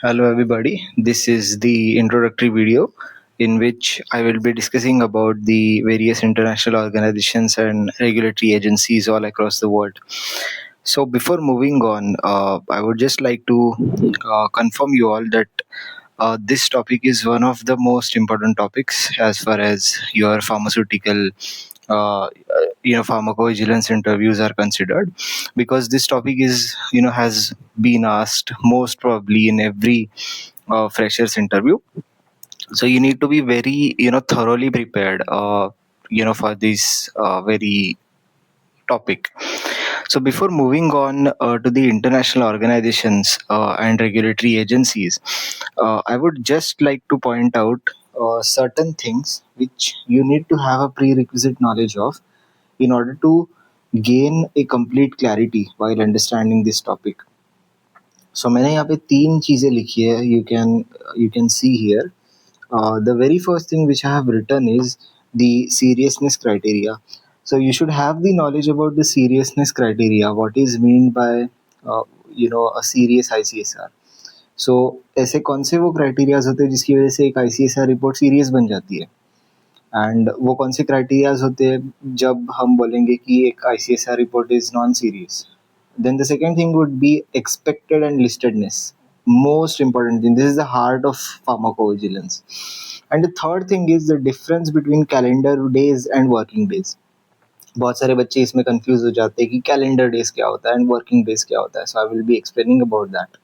Hello everybody, this is the introductory video in which I will be discussing about the various international organizations and regulatory agencies all across the world. So before moving on, I would just like to confirm you all that this topic is one of the most important topics as far as your pharmaceutical pharmacovigilance interviews are considered, because this topic is has been asked most probably in every freshers interview. So you need to be very thoroughly prepared for this very topic. So before moving on to the international organizations and regulatory agencies, I would just like to point out certain things which you need to have a prerequisite knowledge of in order to gain a complete clarity while understanding this topic. So मैंने यहाँ पे तीन चीज़ें लिखी है. You can see here. The very first thing which I have written is the seriousness criteria. So you should have the knowledge about the seriousness criteria. What is meant by a serious ICSR. So ऐसे कौन से वो criterias होते हैं जिसकी वजह से एक ICSR रिपोर्ट सीरियस बन जाती है, एंड वो कौन से क्राइटेरियाज होते हैं जब हम बोलेंगे कि एक ICSR report is non serious. Then the second thing would be expected and listedness. Most important thing. This is the heart of pharmacovigilance. And the third thing is the difference between calendar days and working days. बहुत सारे बच्चे इसमें confuse हो जाते हैं कि calendar days क्या होता है एंड वर्किंग डेज क्या होता है. So I will be explaining about that.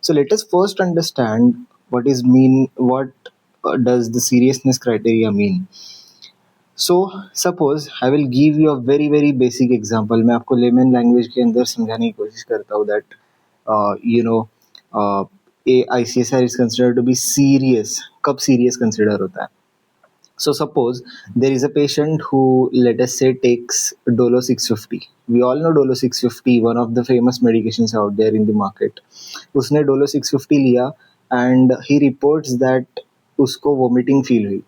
So let us first understand what does the seriousness criteria mean. So suppose I will give you a very very basic example. मैं आपको layman language के अंदर समझाने की कोशिश करता हूँ that a ICSR is considered to be serious. कब serious consider होता है? So suppose there is a patient who, let us say, takes Dolo 650. We all know Dolo 650, one of the famous medications out there in the market. उसने Dolo 650 लिया and he reports that उसको vomiting feel हुई.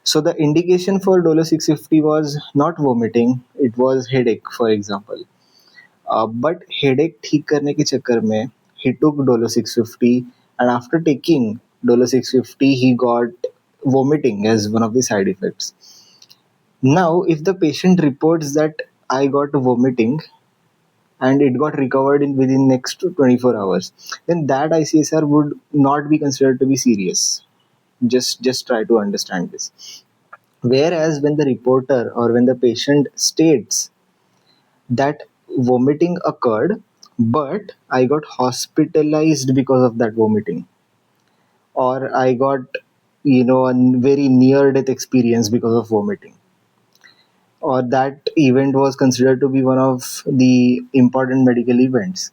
So the indication for Dolo 650 was not vomiting, it was headache, for example. But headache ठीक करने के चक्कर में he took Dolo 650, and after taking Dolo 650 he got vomiting as one of the side effects. Now if the patient reports that I got vomiting and it got recovered in within next 24 hours, then that ICSR would not be considered to be serious. Just try to understand this. Whereas when the reporter or when the patient states that vomiting occurred, but I got hospitalized because of that vomiting, or I got a very near death experience because of vomiting, or that event was considered to be one of the important medical events.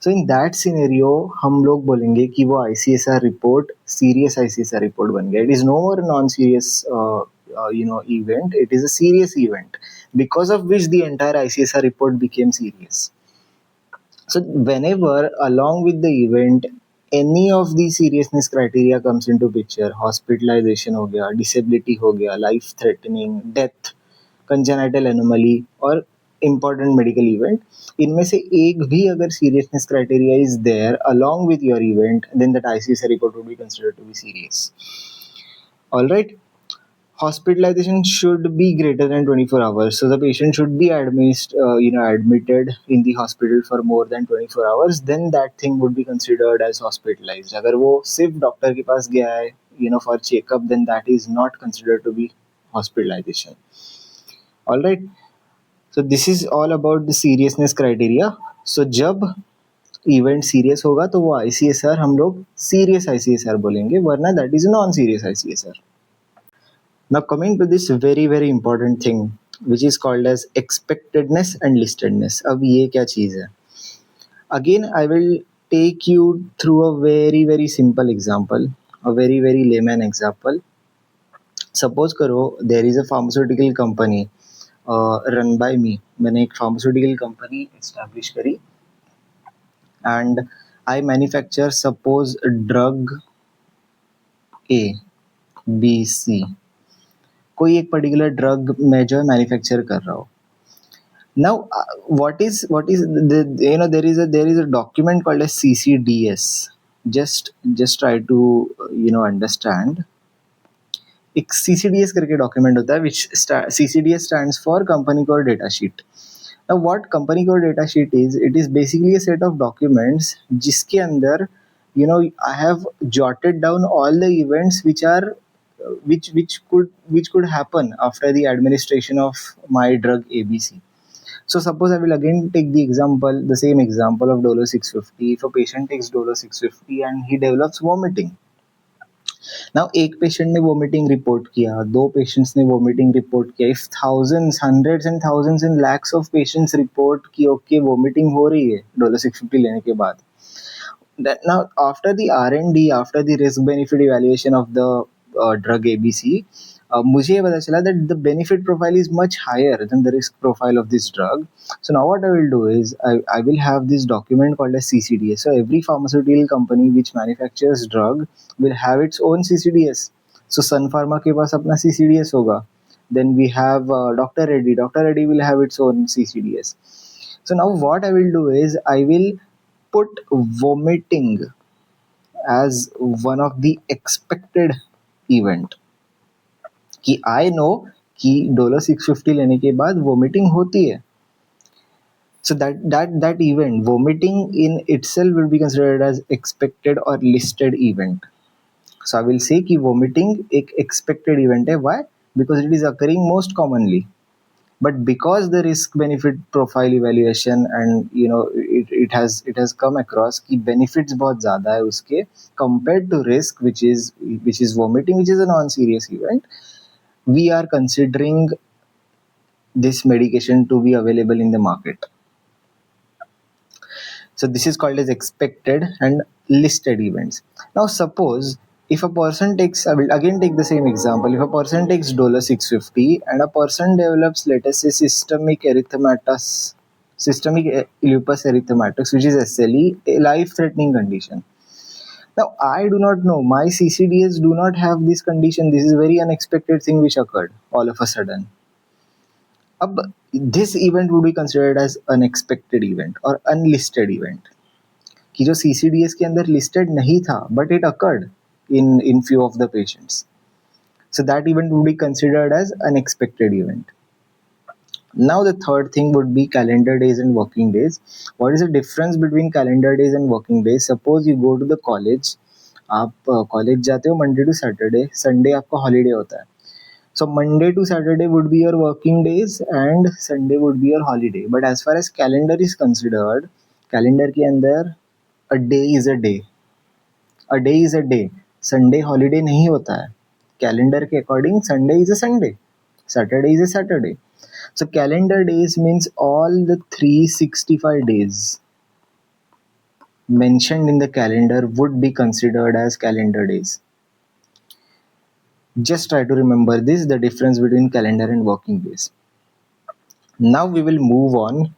So in that scenario हम लोग बोलेंगे कि वो ICSR report serious ICSR report बन गया. It is no more a non-serious event. It is a serious event because of which the entire ICSR report became serious. So whenever along with the event any of the seriousness criteria comes into picture, hospitalization हो गया, disability हो गया, life threatening, death, congenital anomaly और important medical event, इनमें से एक भी अगर seriousness criteria is there along with your event, then that ICSR report would be considered to be serious. Alright. Hospitalization should be greater than 24 hours. So the patient should be admitted in the hospital for more than 24 hours. Then that thing would be considered as hospitalized. अगर वो सिर्फ doctor के पास गया है for checkup, then that is not considered to be hospitalization. All right. So this is all about the seriousness criteria. So जब event serious होगा तो वो ICSR हम लोग सीरियस ICSR बोलेंगे, वरना that is non serious ICSR. Now coming to this very very important thing which is called as expectedness and listedness. अब ये क्या चीज़ है? Again I will take you through a very very simple example, a very very layman example. Suppose करो there is a pharmaceutical company run by me. मैंने एक pharmaceutical company establish करी and I manufacture suppose drug A, B, C. कोई एक particular drug मैं जो है manufacture कर रहा हूँ. Now what is there is a document called as CCDS. just try to understand. एक CCDS करके डॉक्यूमेंट होता है which CCDS stands for company core data sheet. Now what company core data sheet is, it is basically a set of documents जिसके अंदर I have jotted down all the events which are which could happen after the administration of my drug ABC. So suppose I will again take the same example of Dolo 650. If a patient takes Dolo 650 and he develops vomiting, now एक patient ने vomiting report किया, दो patients ने vomiting report किया, if thousands, hundreds and thousands and lakhs of patients report की okay vomiting हो रही है डोलो 650 लेने के बाद, that now after the R&D, after the risk benefit evaluation of the drug ABC, मुझे ये पता चला that the benefit profile is much higher than the risk profile of this drug. So now what I will do is I will have this document called as CCDS. So every pharmaceutical company which manufactures drug will have its own CCDS. So Sun Pharma के पास अपना CCDS होगा. Then we have Dr. Reddy. Dr. Reddy will have its own CCDS. So now what I will do is I will put vomiting as one of the expected event कि I know कि Dolo 650 लेने के बाद vomiting होती है. So that event, vomiting in itself will be considered as expected or listed event. So I will say कि vomiting एक expected event है. Why? Because it is occurring most commonly. But because the risk benefit profile evaluation and it has come across कि benefits बहुत ज़्यादा है उसके compared to risk which is vomiting, which is a non-serious event, we are considering this medication to be available in the market. So this is called as expected and listed events. Now suppose if a person takes, I will again take the same example, if a person takes Dolo 650 and a person develops, let us say, systemic lupus erythematosus, which is SLE, a life-threatening condition. Now I do not know, my CCDS do not have this condition, this is a very unexpected thing which occurred all of a sudden. अब this event would be considered as unexpected event or unlisted event कि जो CCDS के अंदर listed नहीं था but it occurred in few of the patients. So that event would be considered as unexpected event. Now the third thing would be calendar days and working days. What is the difference between calendar days and working days? Suppose you go to the college, आप college जाते हो Monday to Saturday, Sunday आपका holiday होता है. So Monday to Saturday would be your working days and Sunday would be your holiday. But as far as calendar is considered, calendar के अंदर a day is a day. A day is a day. Sunday holiday नहीं होता है. Calendar के according Sunday is a Sunday. Saturday is a Saturday. So calendar days means all the 365 days mentioned in the calendar would be considered as calendar days. Just try to remember this, the difference between calendar and working days. Now we will move on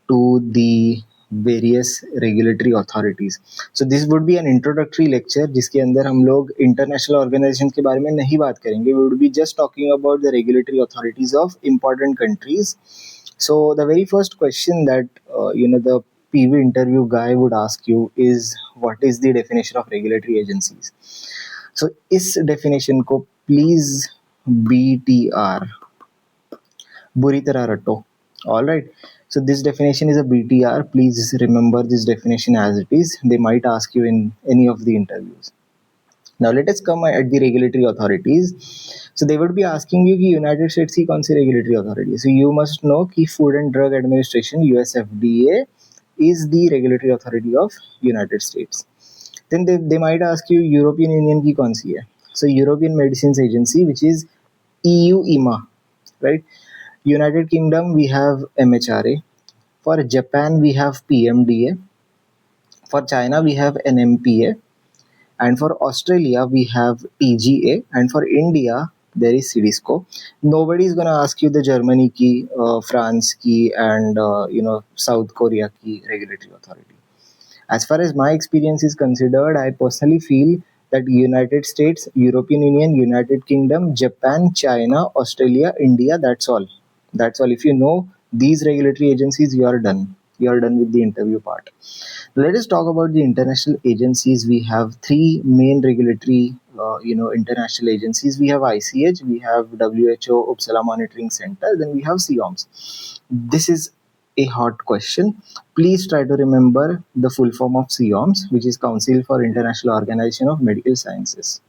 to the various regulatory authorities. So this would be an introductory lecture जिसके अंदर हम लोग international organizations के बारे में नहीं बात करेंगे. We would be just talking about the regulatory authorities of important countries. So the very first question that the PV interview guy would ask you is, what is the definition of regulatory agencies? So इस definition को please BTR बुरी तरह रटो. All right. So this definition is a BTR. Please remember this definition as it is. They might ask you in any of the interviews. Now let us come at the regulatory authorities. So they would be asking you कि United States की कौन सी regulatory authority. So you must know कि Food and Drug Administration US FDA is the regulatory authority of United States. Then they might ask you European Union की कौन सी है. So European Medicines Agency, which is EU EMA, right? United Kingdom we have MHRA. For Japan we have PMDA. For China we have NMPA. And for Australia we have TGA. And for India there is CDSCO. Nobody is gonna ask you the Germany की, France की, and South Korea की regulatory authority. As far as my experience is considered, I personally feel that United States, European Union, United Kingdom, Japan, China, Australia, India, that's all. That's all. If you know these regulatory agencies, you are done. You are done with the interview part. Let us talk about the international agencies. We have three main regulatory, international agencies. We have ICH, we have WHO Uppsala Monitoring Center, then we have COMS. This is a hot question. Please try to remember the full form of COMS, which is Council for International Organization of Medical Sciences.